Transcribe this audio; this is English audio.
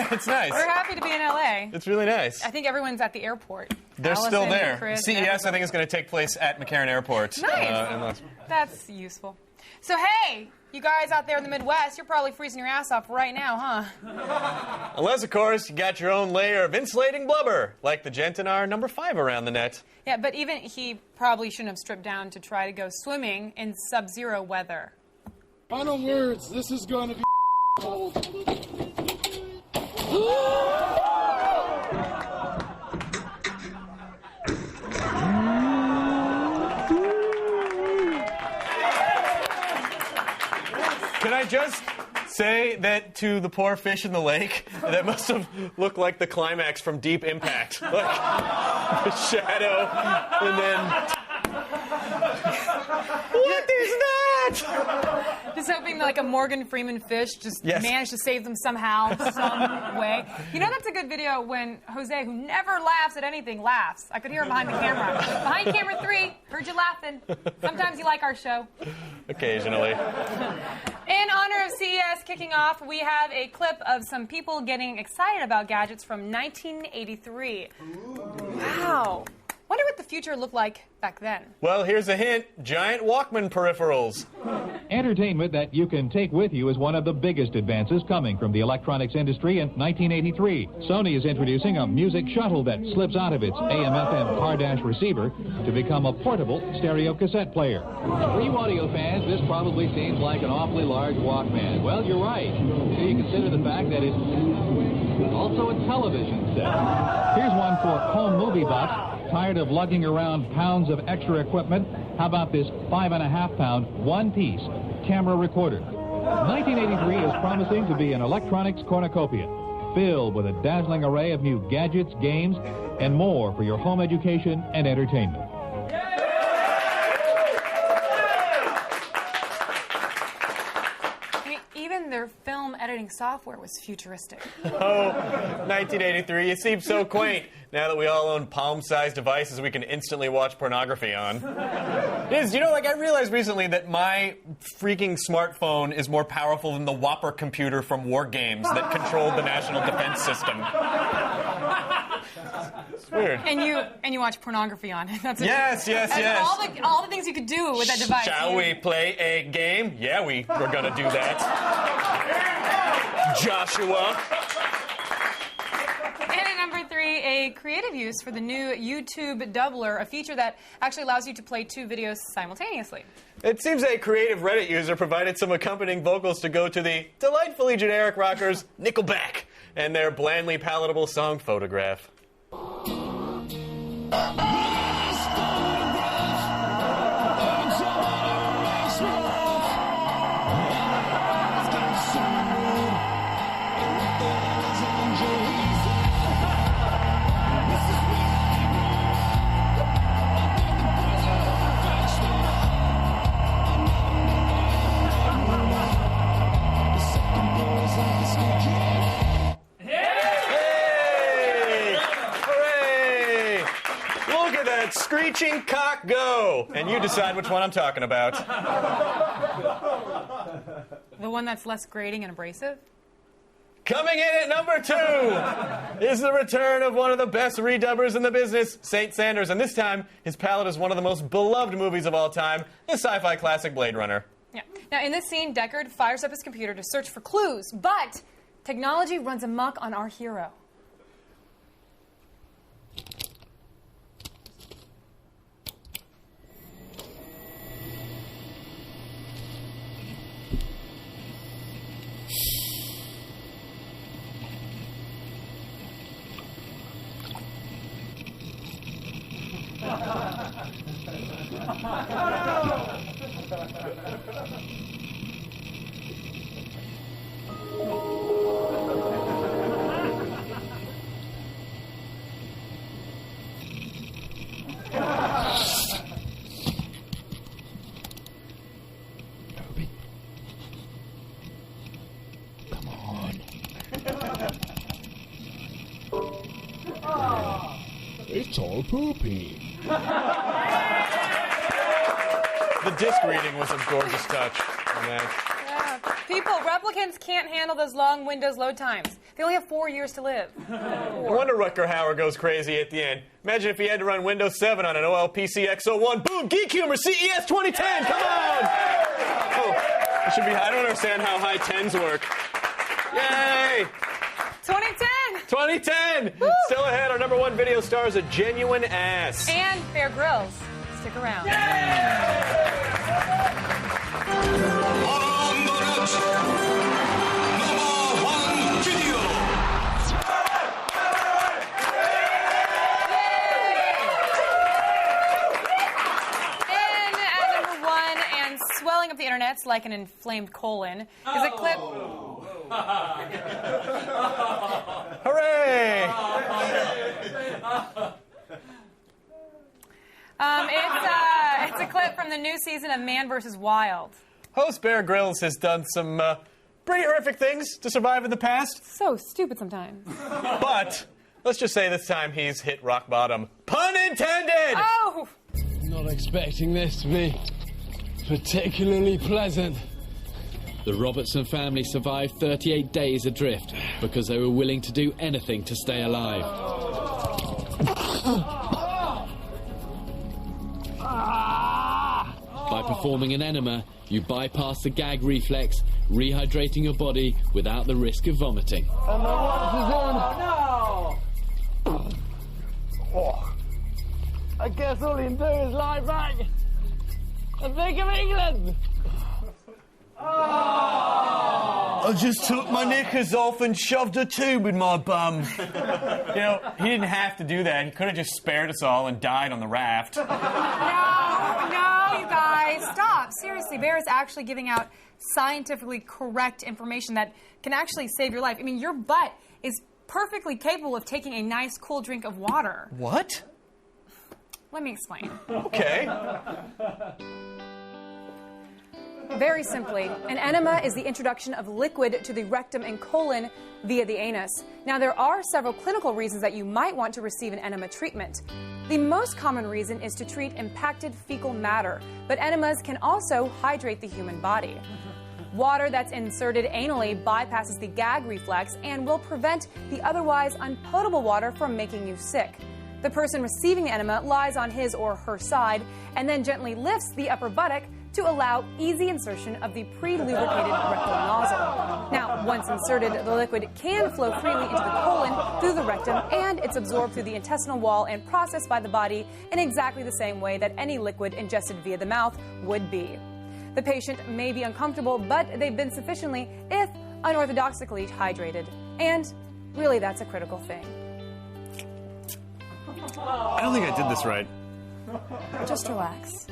It's nice. We're happy to be in LA. It's really nice. I think everyone's at the airport. They're Allison, still there. Chris, CES, I think, is going to take place at McCarran Airport. Nice. That's useful. So, hey, you guys out there in the Midwest, you're probably freezing your ass off right now, huh? Unless, of course, you got your own layer of insulating blubber, like the gent in our number 5 around the net. Yeah, but even he probably shouldn't have stripped down to try to go swimming in sub-zero weather. Final words. This is going to be cold. Can I just say that to the poor fish in the lake, that must have looked like the climax from Deep Impact. Like, a shadow, and then... What is that? Just hoping that, like, a Morgan Freeman fish just managed to save them somehow, some way. You know, that's a good video when Jose, who never laughs at anything, laughs. I could hear him behind the camera. Behind camera 3, heard you laughing. Sometimes you like our show. Occasionally. In honor of CES kicking off, we have a clip of some people getting excited about gadgets from 1983. Wow. Wonder what the future looked like back then. Well, here's a hint. Giant Walkman peripherals. Entertainment that you can take with you is one of the biggest advances coming from the electronics industry in 1983. Sony is introducing a music shuttle that slips out of its AM/FM car-dash receiver to become a portable stereo cassette player. For you audio fans, this probably seems like an awfully large Walkman. Well, you're right. So you consider the fact that it's also a television set. Here's one for home movie buffs. Tired of lugging around pounds of extra equipment? How about this 5.5-pound, one-piece camera recorder? 1983 is promising to be an electronics cornucopia, filled with a dazzling array of new gadgets, games, and more for your home education and entertainment. Even their film editing software was futuristic. Oh, 1983. It seems so quaint now that we all own palm-sized devices we can instantly watch pornography on. You know, like, I realized recently that my freaking smartphone is more powerful than the Whopper computer from War Games that controlled the National Defense System. It's weird. And you watch pornography on it. That's yes. All the things you could do with that device. Shall we play a game? Yeah, we're gonna do that. Joshua. And at number 3, a creative use for the new YouTube Doubler, a feature that actually allows you to play 2 videos simultaneously. It seems a creative Reddit user provided some accompanying vocals to go to the delightfully generic rockers Nickelback and their blandly palatable song Photograph. Screeching cock go! And you decide which one I'm talking about. The one that's less grating and abrasive? Coming in at number 2 is the return of one of the best redubbers in the business, St. Sanders. And this time, his palette is one of the most beloved movies of all time, the sci-fi classic Blade Runner. Yeah. Now, in this scene, Deckard fires up his computer to search for clues, but technology runs amok on our hero. tall poopy. The disc reading was a gorgeous touch. Yeah. People, replicants can't handle those long Windows load times. They only have 4 years to live. No wonder Rutger Hauer goes crazy at the end. Imagine if he had to run Windows 7 on an OLPC X01. Boom! Geek Humor CES 2010! Come on! Oh, it should be. I don't understand how high 10s work. Yay! 2010! 2010! Woo! Still ahead, our #1 video star is a genuine ass. And Bear Grylls. Stick around. Swelling up the internets like an inflamed colon is a clip. Hooray! It's a clip from the new season of Man vs. Wild. Host Bear Grylls has done some pretty horrific things to survive in the past. So stupid sometimes. But let's just say this time he's hit rock bottom. Pun intended! Oh! Not expecting this to be particularly pleasant. The Robertson family survived 38 days adrift because they were willing to do anything to stay alive. By performing an enema, you bypass the gag reflex, rehydrating your body without the risk of vomiting. And my watch is on. Oh. I guess all you can do is lie back and think of England. I just took my knickers off and shoved a tube in my bum. You know, he didn't have to do that. He could have just spared us all and died on the raft. No, you guys, stop. Seriously, Bear is actually giving out scientifically correct information that can actually save your life. I mean, your butt is perfectly capable of taking a nice, cool drink of water. What? Let me explain. Okay. Very simply, an enema is the introduction of liquid to the rectum and colon via the anus. Now, there are several clinical reasons that you might want to receive an enema treatment. The most common reason is to treat impacted fecal matter, but enemas can also hydrate the human body. Water that's inserted anally bypasses the gag reflex and will prevent the otherwise unpotable water from making you sick. The person receiving the enema lies on his or her side and then gently lifts the upper buttock to allow easy insertion of the pre-lubricated rectal nozzle. Now, once inserted, the liquid can flow freely into the colon through the rectum, and it's absorbed through the intestinal wall and processed by the body in exactly the same way that any liquid ingested via the mouth would be. The patient may be uncomfortable, but they've been sufficiently, if unorthodoxically, hydrated. And really, that's a critical thing. I don't think I did this right. Just relax.